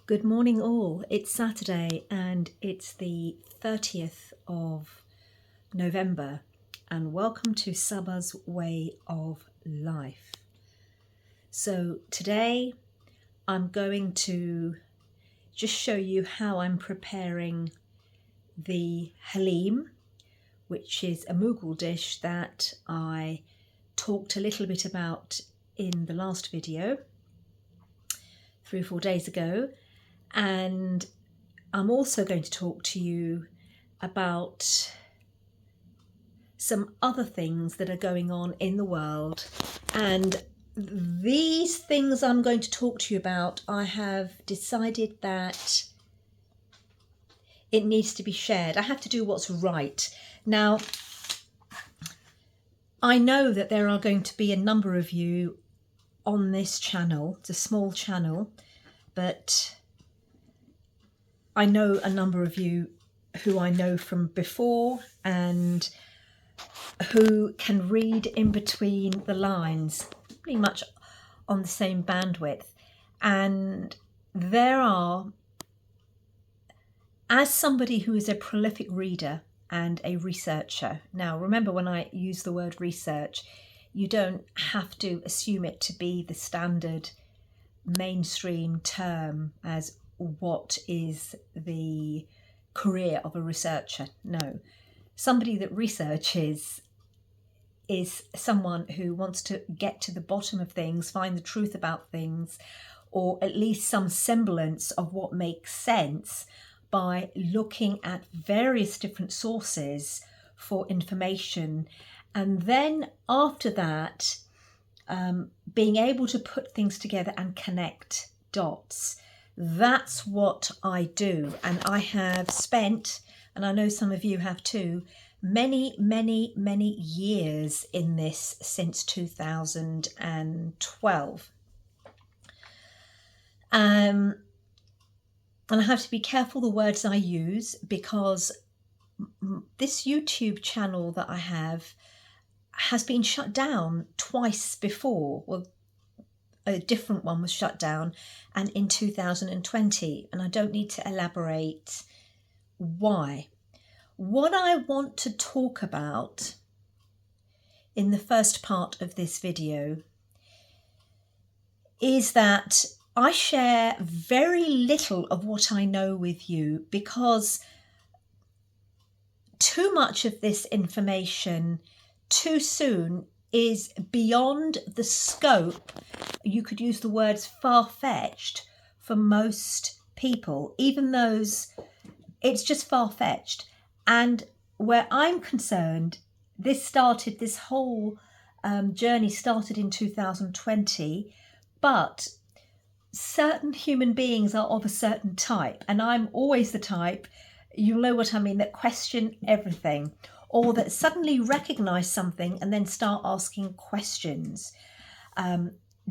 Good morning all. It's Saturday and it's the 30th of November and welcome to Saba's Way of Life. So today I'm going to just show you how I'm preparing the Haleem, which is a Mughal dish that I talked a little bit about in the last video 3 or 4 days ago. And I'm also going to talk to you about some other things that are going on in the world. And these things I'm going to talk to you about, I have decided that it needs to be shared. I have to do what's right. Now, I know that there are going to be a number of you on this channel. It's a small channel, but I know a number of you who I know from before and who can read in between the lines, pretty much on the same bandwidth. And there are, as somebody who is a prolific reader and a researcher, now remember when I use the word research, you don't have to assume it to be the standard mainstream term as what is the career of a researcher. No, somebody that researches is someone who wants to get to the bottom of things, find the truth about things, or at least some semblance of what makes sense by looking at various different sources for information. And then after that, being able to put things together and connect dots. That's what I do. And I have spent, and I know some of you have too, many years in this since 2012. And I have to be careful the words I use, because this YouTube channel that I have has been shut down twice before. Well, a different one was shut down, and in 2020, and I don't need to elaborate why. What I want to talk about in the first part of this video is that I share very little of what I know with you, because too much of this information too soon is beyond the scope. You could use the words far-fetched for most people, even those, it's just far-fetched. And where I'm concerned, this whole journey started in 2020, but certain human beings are of a certain type, and I'm always the type, you'll know what I mean, that question everything, or that suddenly recognize something and then start asking questions.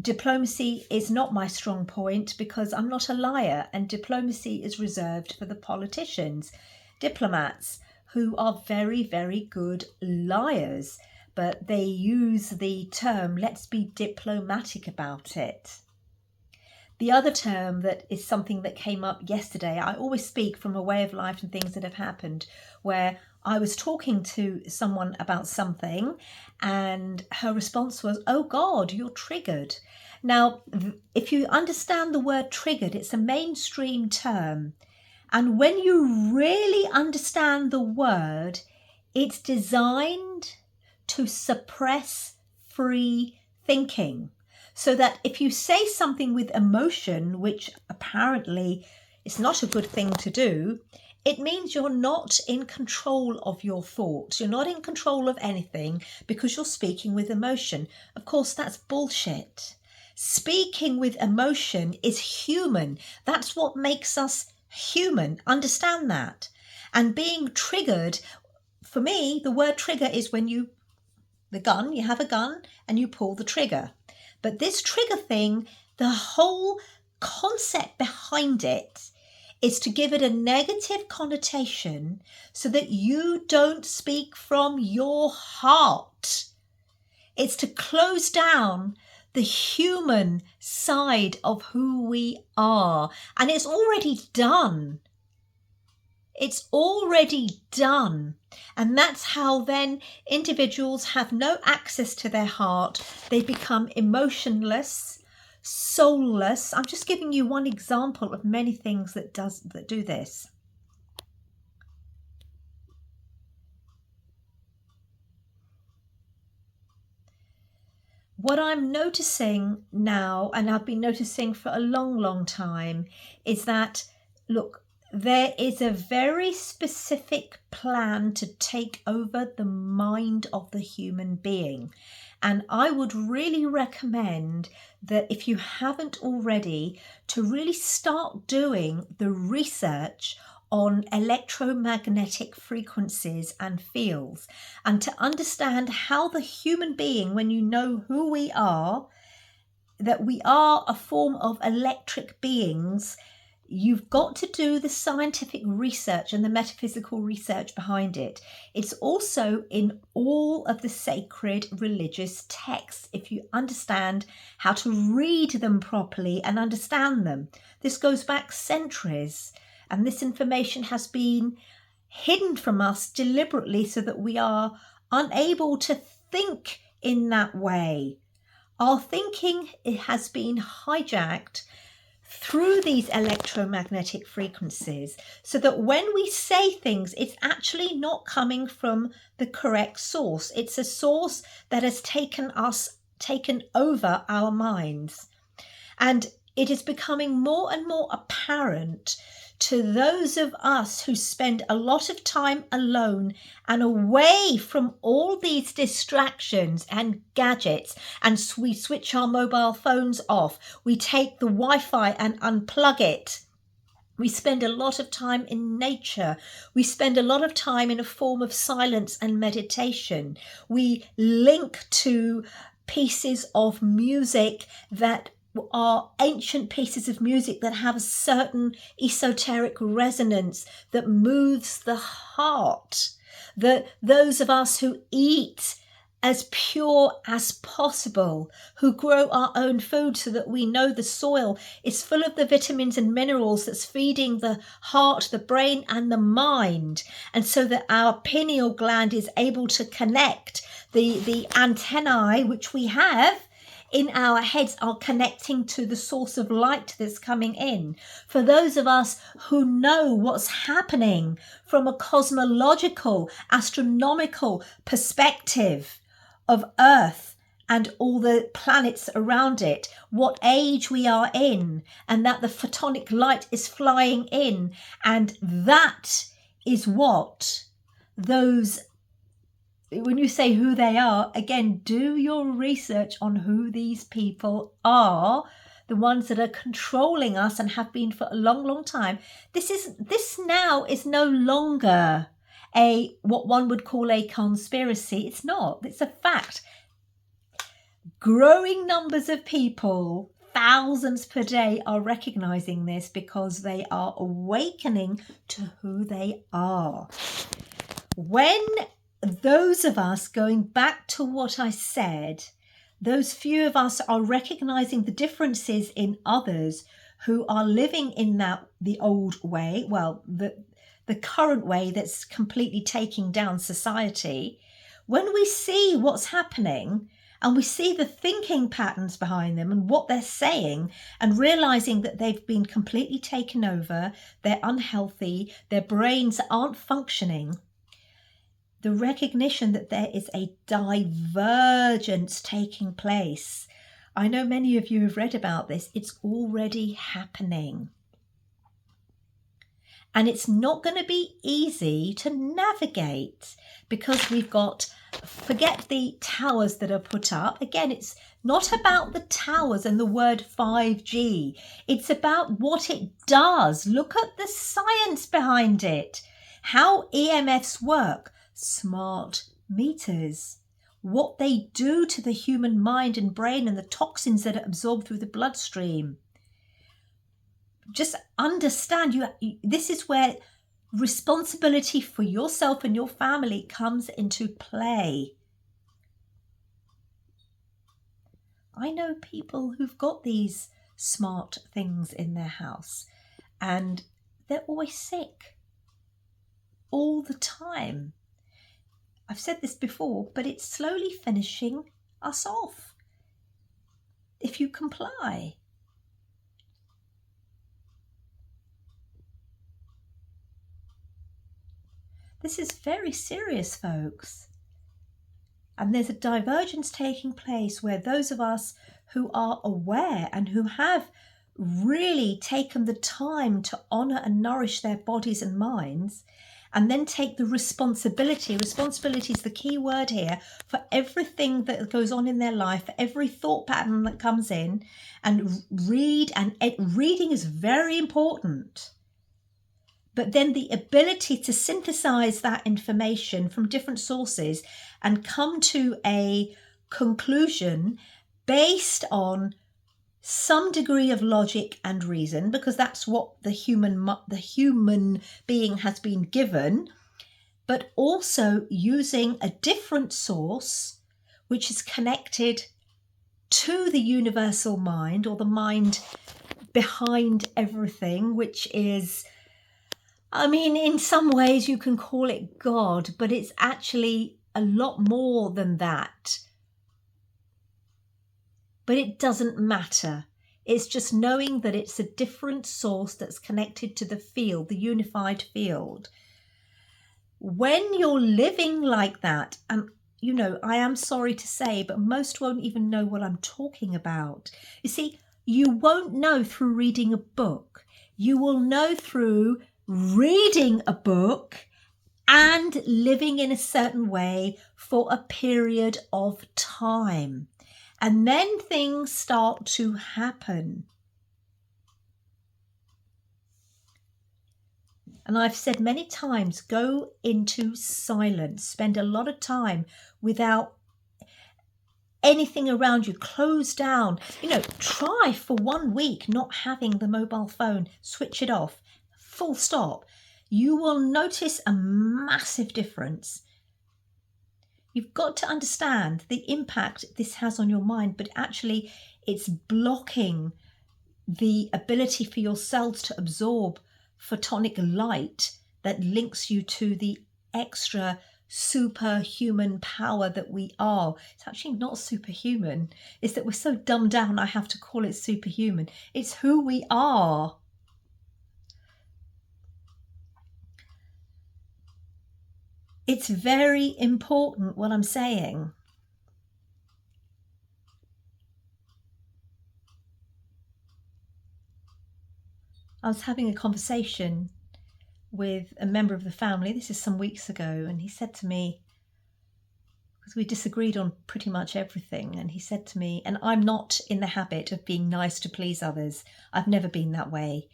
Diplomacy is not my strong point, because I'm not a liar, and diplomacy is reserved for the politicians, diplomats, who are very good liars, but they use the term, let's be diplomatic about it. The other term that is something that came up yesterday, I always speak from a way of life and things that have happened, where I was talking to someone about something and her response was, oh God, you're triggered. Now, if you understand the word triggered, it's a mainstream term. And when you really understand the word, it's designed to suppress free thinking. So that if you say something with emotion, which apparently is not a good thing to do, it means you're not in control of your thoughts. You're not in control of anything because you're speaking with emotion. Of course, that's bullshit. Speaking with emotion is human. That's what makes us human. Understand that. And being triggered, for me, the word trigger is when you have a gun and you pull the trigger. But this trigger thing, the whole concept behind it is to give it a negative connotation so that you don't speak from your heart. It's to close down the human side of who we are. And it's already done. It's already done. And that's how then individuals have no access to their heart. They become emotionless, soulless. I'm just giving you one example of many things that do this. What I'm noticing now, and I've been noticing for a long, long time, is that, look, there is a very specific plan to take over the mind of the human being. And I would really recommend that if you haven't already, to really start doing the research on electromagnetic frequencies and fields, and to understand how the human being, when you know who we are, that we are a form of electric beings, you've got to do the scientific research and the metaphysical research behind it. It's also in all of the sacred religious texts, if you understand how to read them properly and understand them. This goes back centuries, and this information has been hidden from us deliberately so that we are unable to think in that way. Our thinking, it has been hijacked through these electromagnetic frequencies, so that when we say things, it's actually not coming from the correct source. It's a source that has taken over our minds. And it is becoming more and more apparent to those of us who spend a lot of time alone and away from all these distractions and gadgets, and we switch our mobile phones off, we take the Wi-Fi and unplug it. We spend a lot of time in nature. We spend a lot of time in a form of silence and meditation. We link to pieces of music that are ancient pieces of music that have a certain esoteric resonance that moves the heart. Those of us who eat as pure as possible, who grow our own food so that we know the soil is full of the vitamins and minerals that's feeding the heart, the brain and the mind, and so that our pineal gland is able to connect. The antennae which we have in our heads are connecting to the source of light that's coming in. For those of us who know what's happening from a cosmological, astronomical perspective of Earth and all the planets around it, what age we are in, and that the photonic light is flying in, and that is what those, when you say who they are, again, do your research on who these people are, the ones that are controlling us and have been for a long, long time. This now is no longer what one would call a conspiracy. It's not. It's a fact. Growing numbers of people, thousands per day, are recognizing this because they are awakening to who they are. When those of us, going back to what I said, those few of us are recognizing the differences in others who are living in the old way, well, the current way that's completely taking down society. When we see what's happening and we see the thinking patterns behind them and what they're saying, and realizing that they've been completely taken over, they're unhealthy, their brains aren't functioning, the recognition that there is a divergence taking place. I know many of you have read about this. It's already happening. And it's not going to be easy to navigate because we've got, forget the towers that are put up. Again, it's not about the towers and the word 5G. It's about what it does. Look at the science behind it. How EMFs work. Smart meters, what they do to the human mind and brain, and the toxins that are absorbed through the bloodstream. Just understand, this is where responsibility for yourself and your family comes into play. I know people who've got these smart things in their house and they're always sick all the time. I've said this before, but it's slowly finishing us off if you comply. This is very serious, folks. And there's a divergence taking place where those of us who are aware and who have really taken the time to honour and nourish their bodies and minds, and then take the responsibility is the key word here, for everything that goes on in their life, for every thought pattern that comes in, and read, and reading is very important. But then the ability to synthesize that information from different sources and come to a conclusion based on some degree of logic and reason, because that's what the human being has been given, but also using a different source which is connected to the universal mind, or the mind behind everything, which is, I mean, in some ways you can call it God, but it's actually a lot more than that. But it doesn't matter. It's just knowing that it's a different source that's connected to the field, the unified field. When you're living like that, and you know, I am sorry to say, but most won't even know what I'm talking about. You see, you won't know through reading a book. You will know through reading a book and living in a certain way for a period of time. And then things start to happen. And I've said many times, go into silence, spend a lot of time without anything around you, close down. You know, try for 1 week not having the mobile phone, switch it off, full stop. You will notice a massive difference. You've got to understand the impact this has on your mind, but actually it's blocking the ability for your cells to absorb photonic light that links you to the extra superhuman power that we are. It's actually not superhuman. It's that we're so dumbed down I have to call it superhuman. It's who we are. It's very important what I'm saying. I was having a conversation with a member of the family, this is some weeks ago, and he said to me, because we disagreed on pretty much everything, and he said to me, and I'm not in the habit of being nice to please others. I've never been that way.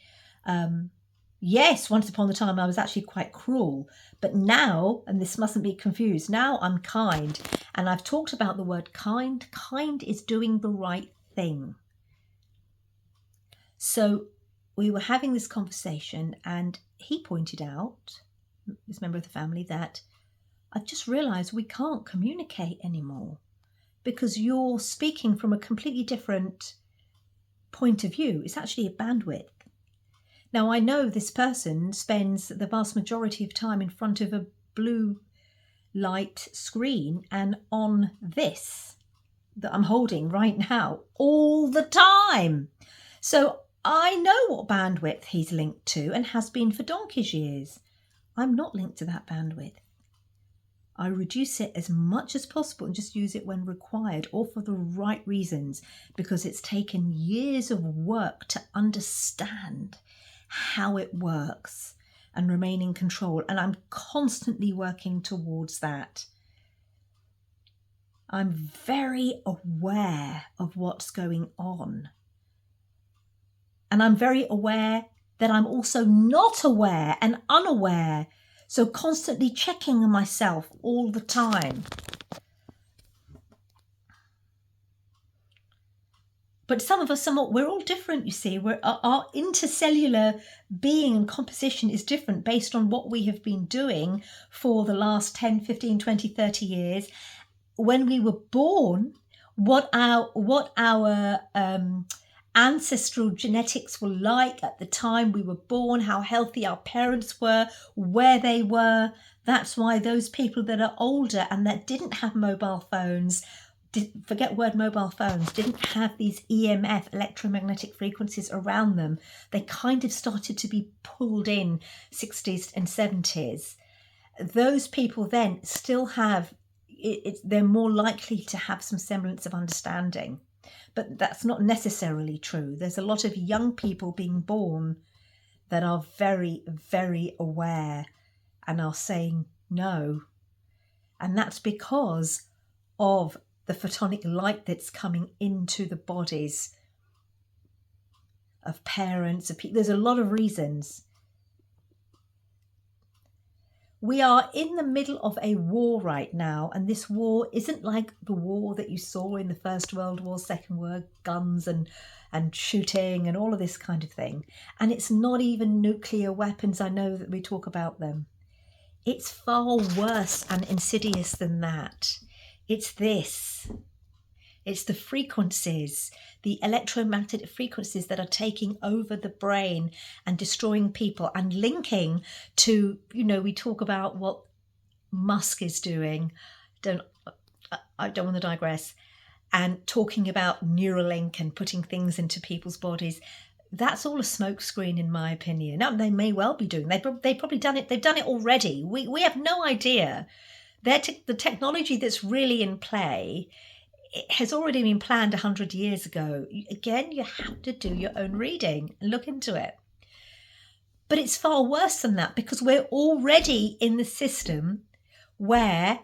Yes, once upon a time I was actually quite cruel, but now, and this mustn't be confused, now I'm kind. And I've talked about the word kind. Kind is doing the right thing. So we were having this conversation and he pointed out, this member of the family, that I've just realised we can't communicate anymore because you're speaking from a completely different point of view. It's actually a bandwidth. Now, I know this person spends the vast majority of time in front of a blue light screen and on this that I'm holding right now all the time. So I know what bandwidth he's linked to and has been for donkey's years. I'm not linked to that bandwidth. I reduce it as much as possible and just use it when required or for the right reasons, because it's taken years of work to understand how it works and remain in control. And I'm constantly working towards that. I'm very aware of what's going on. And I'm very aware that I'm also not aware and unaware. So constantly checking myself all the time. But some of us, we're all different, you see. Our intercellular being and composition is different based on what we have been doing for the last 10, 15, 20, 30 years. When we were born, what our ancestral genetics were like at the time we were born, how healthy our parents were, where they were. That's why those people that are older and that didn't have mobile phones, forget word mobile phones, didn't have these EMF, electromagnetic frequencies around them. They kind of started to be pulled in 60s and 70s. Those people then still have, they're more likely to have some semblance of understanding. But that's not necessarily true. There's a lot of young people being born that are very, very aware and are saying no. And that's because of the photonic light that's coming into the bodies of parents, of people. There's a lot of reasons. We are in the middle of a war right now, and this war isn't like the war that you saw in the First World War, Second World, guns and shooting and all of this kind of thing. And it's not even nuclear weapons. I know that we talk about them. It's far worse and insidious than that. It's this. It's the frequencies, the electromagnetic frequencies that are taking over the brain and destroying people and linking to, we talk about what Musk is doing. I don't want to digress. And talking about Neuralink and putting things into people's bodies. That's all a smokescreen, in my opinion. Now, they may well be doing. They've probably done it. They've done it already. We have no idea. The technology that's really in play, it has already been planned 100 years ago. Again, you have to do your own reading and look into it. But it's far worse than that, because we're already in the system where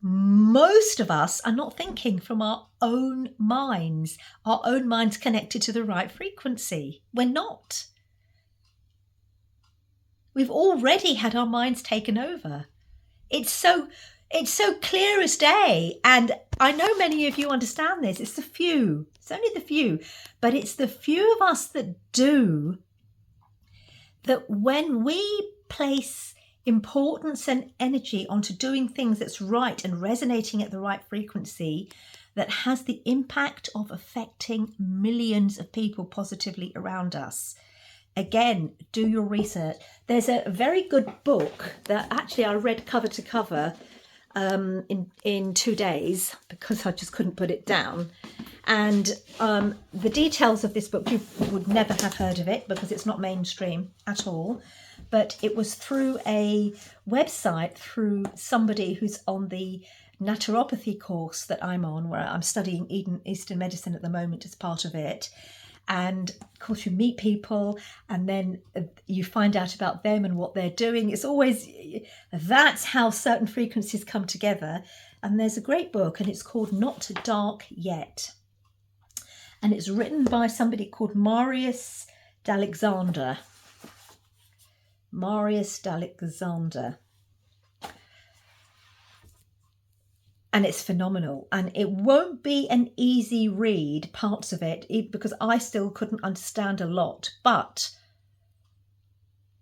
most of us are not thinking from our own minds connected to the right frequency. We're not. We've already had our minds taken over. It's so clear as day. And I know many of you understand this. It's the few. It's only the few. But it's the few of us that do, that when we place importance and energy onto doing things that's right and resonating at the right frequency, that has the impact of affecting millions of people positively around us. Again, do your research. There's a very good book that actually I read cover to cover in 2 days, because I just couldn't put it down. And the details of this book, you would never have heard of it because it's not mainstream at all. But it was through a website, through somebody who's on the naturopathy course that I'm on, where I'm studying Eastern medicine at the moment as part of it. And of course, you meet people and then you find out about them and what they're doing. It's always, that's how certain frequencies come together. And there's a great book, and it's called Not Dark Yet. And it's written by somebody called Marius d'Alexander. And it's phenomenal. And it won't be an easy read, parts of it, because I still couldn't understand a lot. But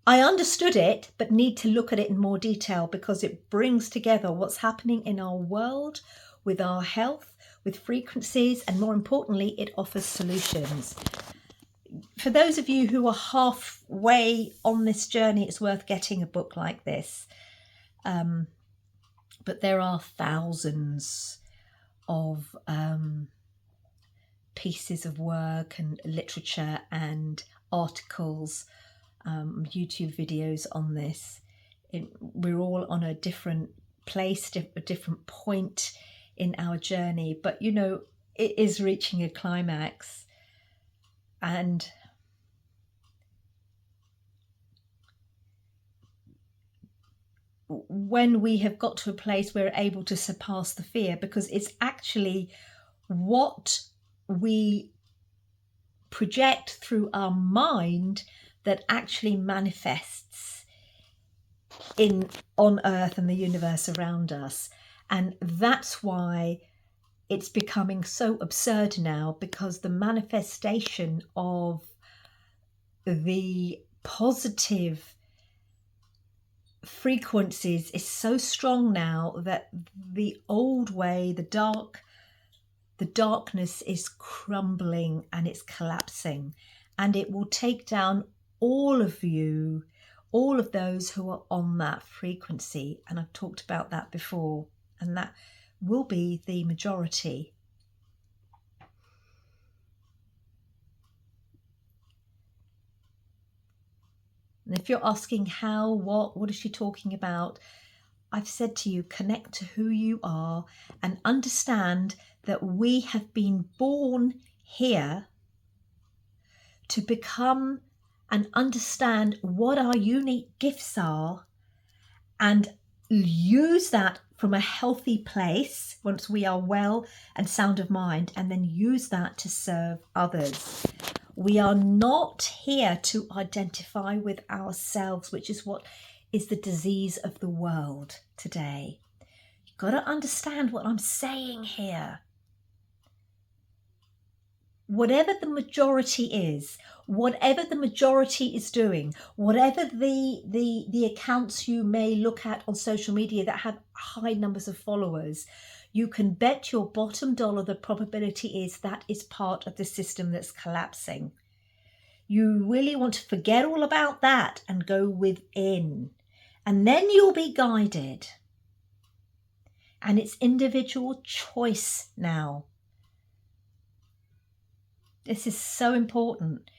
I understood it, but need to look at it in more detail, because it brings together what's happening in our world, with our health, with frequencies, and more importantly, it offers solutions. For those of you who are halfway on this journey, it's worth getting a book like this. But there are thousands of pieces of work and literature and articles, YouTube videos on this. We're all on a different place, a different point in our journey, but it is reaching a climax. And when we have got to a place where we're able to surpass the fear, because it's actually what we project through our mind that actually manifests on Earth and the universe around us. And that's why it's becoming so absurd now, because the manifestation of the positive frequencies is so strong now that the old way, the dark the darkness is crumbling and it's collapsing, and it will take down all of you, all of those who are on that frequency. And I've talked about that before, and that will be the majority. And if you're asking how, what is she talking about? I've said to you, connect to who you are and understand that we have been born here to become and understand what our unique gifts are, and use that from a healthy place once we are well and sound of mind, and then use that to serve others. We are not here to identify with ourselves, which is what is the disease of the world today. You've got to understand what I'm saying here. Whatever the majority is, whatever the majority is doing, whatever the accounts you may look at on social media that have high numbers of followers, you can bet your bottom dollar the probability is that is part of the system that's collapsing. You really want to forget all about that and go within, and then you'll be guided. And it's individual choice now. This is so important.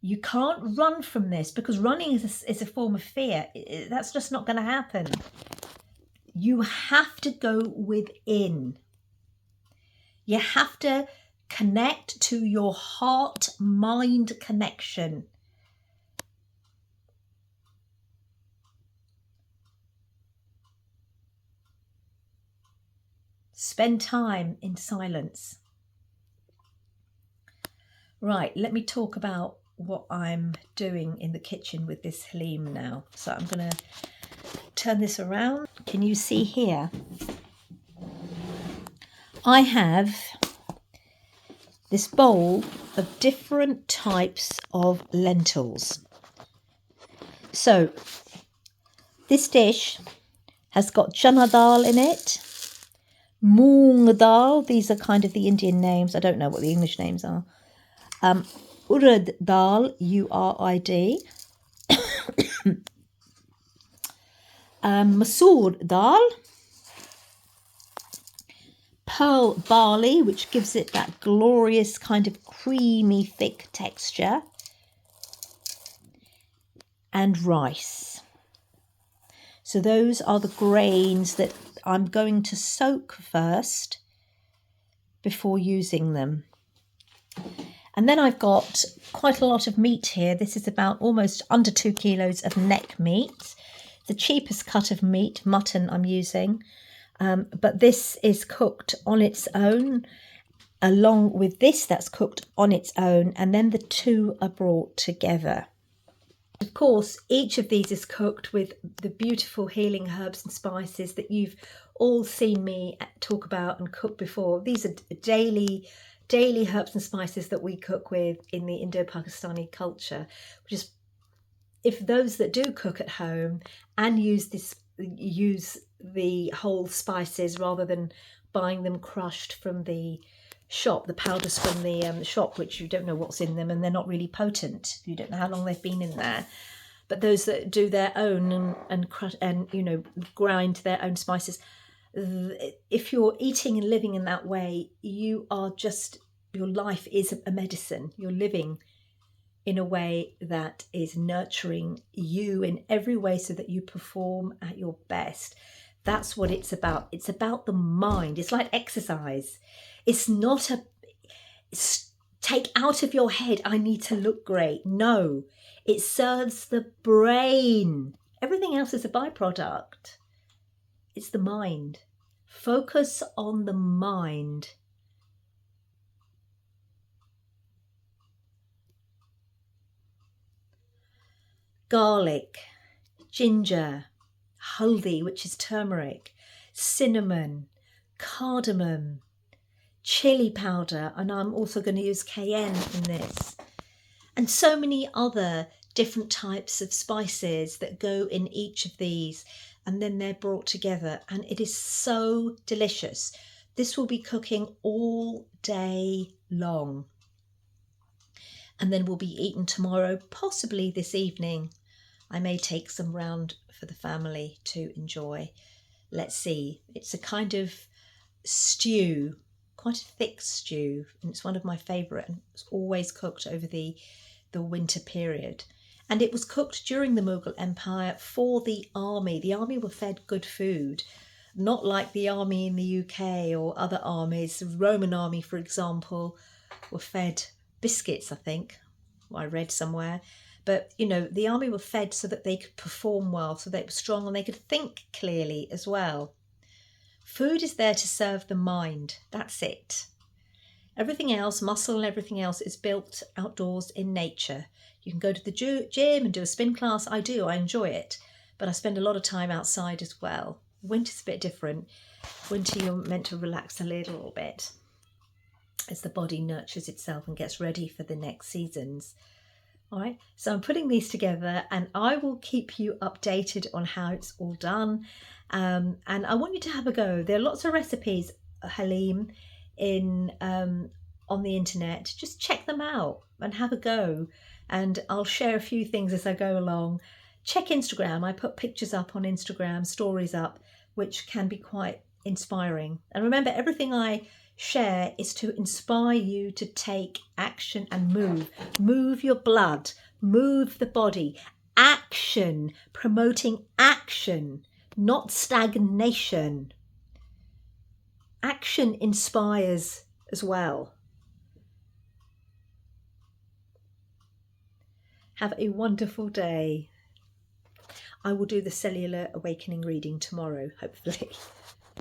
You can't run from this, because running is a form of fear. That's just not going to happen. You have to go within. You have to connect to your heart-mind connection. Spend time in silence. Right, let me talk about what I'm doing in the kitchen with this Haleem now. So I'm going to turn this around. Can you see here? I have this bowl of different types of lentils. So this dish has got chana dal in it, moong dal, these are kind of the Indian names, I don't know what the English names are, urad dal, U-R-I-D, masoor dal, pearl barley, which gives it that glorious kind of creamy thick texture, and rice. So those are the grains that I'm going to soak first before using them. And then I've got quite a lot of meat here. This is about almost under 2 kilos of neck meat. The cheapest cut of meat, mutton, I'm using. But this is cooked on its own, along with this that's cooked on its own, and then the two are brought together. Of course, each of these is cooked with the beautiful healing herbs and spices that you've all seen me talk about and cook before. These are daily herbs and spices that we cook with in the Indo-Pakistani culture, which is, if those that do cook at home and use the whole spices rather than buying them crushed from the shop, the powders from the shop, which you don't know what's in them and they're not really potent. You don't know how long they've been in there. But those that do their own and crush and grind their own spices, if you're eating and living in that way, your life is a medicine. You're living in a way that is nurturing you in every way so that you perform at your best. That's what it's about. It's about the mind. It's like exercise. It's not take out of your head, I need to look great. No, it serves the brain. Everything else is a byproduct. It's the mind. Focus on the mind. Garlic, ginger, haldi, which is turmeric, cinnamon, cardamom, chili powder, and I'm also going to use cayenne in this, and so many other different types of spices that go in each of these, and then they're brought together, and it is so delicious. This will be cooking all day long, and then will be eaten tomorrow, possibly this evening. I may take some round for the family to enjoy. Let's see. It's a kind of stew, quite a thick stew, and it's one of my favourite, and it's always cooked over the winter period. And it was cooked during the Mughal Empire for the army. The army were fed good food, not like the army in the UK or other armies. The Roman army, for example, were fed biscuits, I think, I read somewhere. But, you know, the army were fed so that they could perform well, so they were strong and they could think clearly as well. Food is there to serve the mind. That's it. Everything else, muscle and everything else, is built outdoors in nature. You can go to the gym and do a spin class. I do. I enjoy it. But I spend a lot of time outside as well. Winter's a bit different. Winter, you're meant to relax a little bit as the body nurtures itself and gets ready for the next seasons. All right, so I'm putting these together and I will keep you updated on how it's all done. And I want you to have a go. There are lots of recipes, Haleem, on the internet. Just check them out and have a go. And I'll share a few things as I go along. Check Instagram. I put pictures up on Instagram, stories up, which can be quite inspiring. And remember, everything I share is to inspire you to take action and move. Move your blood, move the body. Action, promoting action, not stagnation. Action inspires as well. Have a wonderful day. I will do the Cellular Awakening reading tomorrow, hopefully.